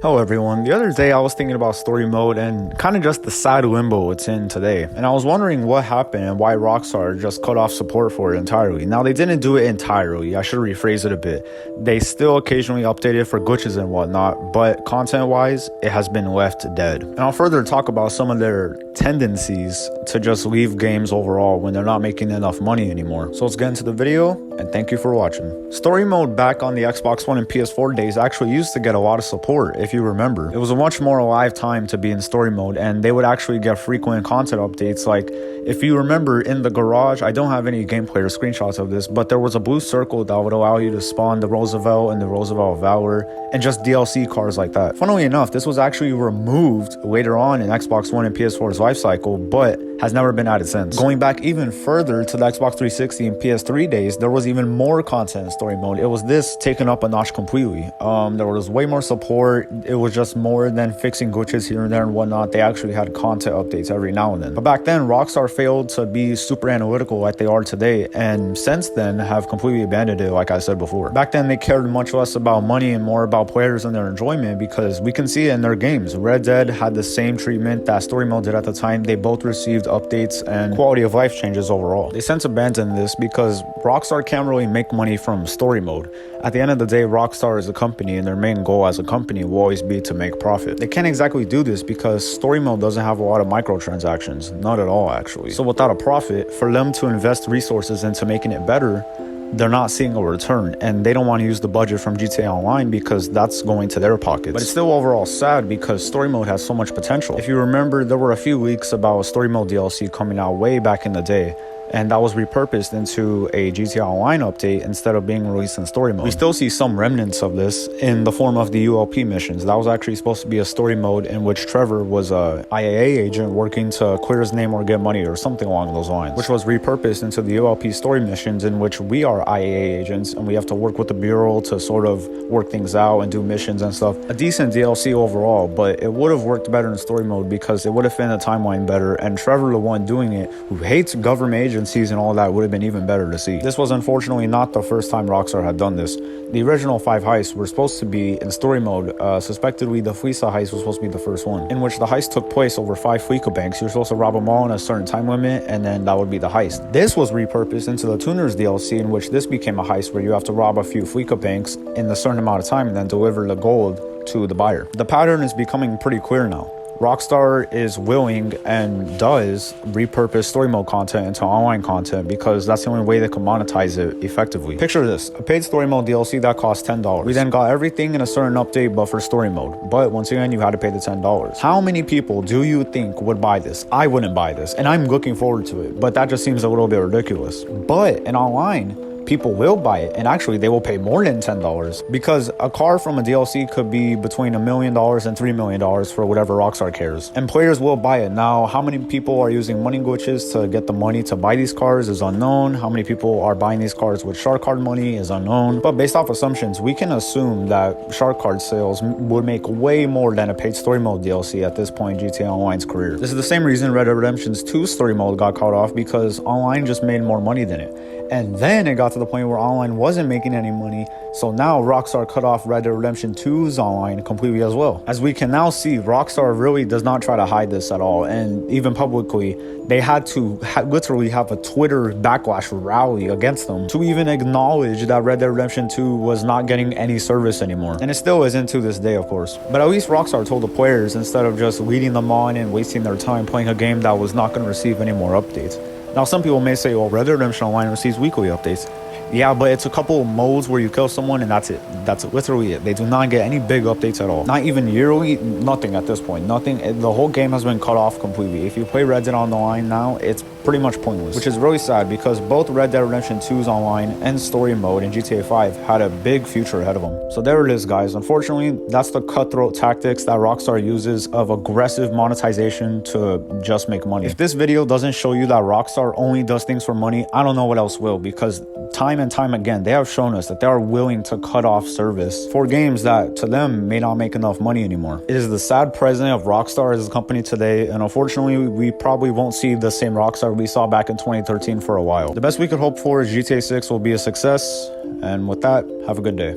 Hello everyone. The other day I was thinking about story mode and kind of just the sad limbo it's in today. And I was wondering what happened and why Rockstar just cut off support for it entirely. Now they didn't do it entirely. I should rephrase it a bit. They still occasionally update it for glitches and whatnot, but content wise, it has been left dead. And I'll further talk about some of their tendencies to just leave games overall when they're not making enough money anymore. So let's get into the video and thank you for watching. Story mode back on the Xbox One and PS4 days actually used to get a lot of support. If you remember, it was a much more alive time to be in story mode, and they would actually get frequent content updates. Like if you remember in the garage, I don't have any gameplay or screenshots of this, but there was a blue circle that would allow you to spawn the Roosevelt and the Roosevelt Valor and just DLC cars like that. Funnily enough, this was actually removed later on in Xbox One and PS4's life cycle, but has never been added since. Going back even further to the Xbox 360 and PS3 days, there was even more content in story mode. It was this taken up a notch completely. There was way more support. It was just more than fixing glitches here and there and whatnot. They actually had content updates every now and then. But back then, Rockstar failed to be super analytical like they are today, and since then have completely abandoned it, like I said before. Back then, they cared much less about money and more about players and their enjoyment, because we can see it in their games. Red Dead had the same treatment that story mode did at the time. They both received updates and quality of life changes overall. They since abandoned this because Rockstar can't really make money from story mode. At the end of the day, Rockstar is a company, and their main goal as a company will always be to make profit. They can't exactly do this because story mode doesn't have a lot of microtransactions, not at all actually. So without a profit, for them to invest resources into making it better, they're not seeing a return, and they don't want to use the budget from GTA Online because that's going to their pockets. But it's still overall sad because story mode has so much potential. If you remember, there were a few leaks about story mode DLC coming out way back in the day, and that was repurposed into a GTA Online update instead of being released in story mode. We still see some remnants of this in the form of the ULP missions. That was actually supposed to be a story mode in which Trevor was a IAA agent working to clear his name or get money or something along those lines, which was repurposed into the ULP story missions, in which we are IAA agents and we have to work with the Bureau to sort of work things out and do missions and stuff. A decent DLC overall, but it would have worked better in story mode because it would have fit the timeline better, and Trevor, the one doing it, who hates government agents and all that, would have been even better to see. This was unfortunately not the first time Rockstar had done this. The original 5 heists were supposed to be in story mode. Suspectedly, the 5’s heist was supposed to be the first one, in which the heist took place over 5 Fleeca banks. You're supposed to rob them all in a certain time limit, and then that would be the heist. This was repurposed into the Tuners DLC, in which this became a heist where you have to rob a few Fleeca banks in a certain amount of time and then deliver the gold to the buyer. The pattern is becoming pretty clear now. Rockstar is willing and does repurpose story mode content into online content because that's the only way they can monetize it effectively. Picture this: a paid story mode DLC that costs $10. We then got everything in a certain update but for story mode, but once again you had to pay the $10. How many people do you think would buy this? I wouldn't buy this, and I'm looking forward to it, but that just seems a little bit ridiculous. But in online, people will buy it, and actually they will pay more than $10 because a car from a DLC could be between $1 million and $3 million for whatever Rockstar cares, and players will buy it. Now, how many people are using money glitches to get the money to buy these cars is unknown. How many people are buying these cars with shark card money is unknown, but based off assumptions, we can assume that shark card sales would make way more than a paid story mode DLC at this point in GTA Online's career. This is the same reason Red Dead Redemption 2 story mode got cut off, because online just made more money than it. And then it got to the point where online wasn't making any money, so now Rockstar cut off Red Dead Redemption 2's online completely as well. As we can now see, Rockstar really does not try to hide this at all, and even publicly, they had to literally have a Twitter backlash rally against them to even acknowledge that Red Dead Redemption 2 was not getting any service anymore. And it still isn't to this day, of course. But at least Rockstar told the players, instead of just leading them on and wasting their time playing a game that was not going to receive any more updates. Now, some people may say, well, Red Dead Redemption Online receives weekly updates. Yeah, but it's a couple of modes where you kill someone and that's it. That's literally it. They do not get any big updates at all. Not even yearly, nothing at this point. Nothing. The whole game has been cut off completely. If you play Red Dead Online now, it's pretty much pointless, which is really sad because both Red Dead Redemption 2's online and story mode in GTA 5 had a big future ahead of them. So there it is, guys. Unfortunately, that's the cutthroat tactics that Rockstar uses of aggressive monetization to just make money. If this video doesn't show you that Rockstar only does things for money, I don't know what else will, because time and time again, they have shown us that they are willing to cut off service for games that to them may not make enough money anymore. It is the sad present of Rockstar as a company today, and unfortunately, we probably won't see the same Rockstar we saw back in 2013 for a while. The best we could hope for is GTA 6 will be a success, and with that, have a good day.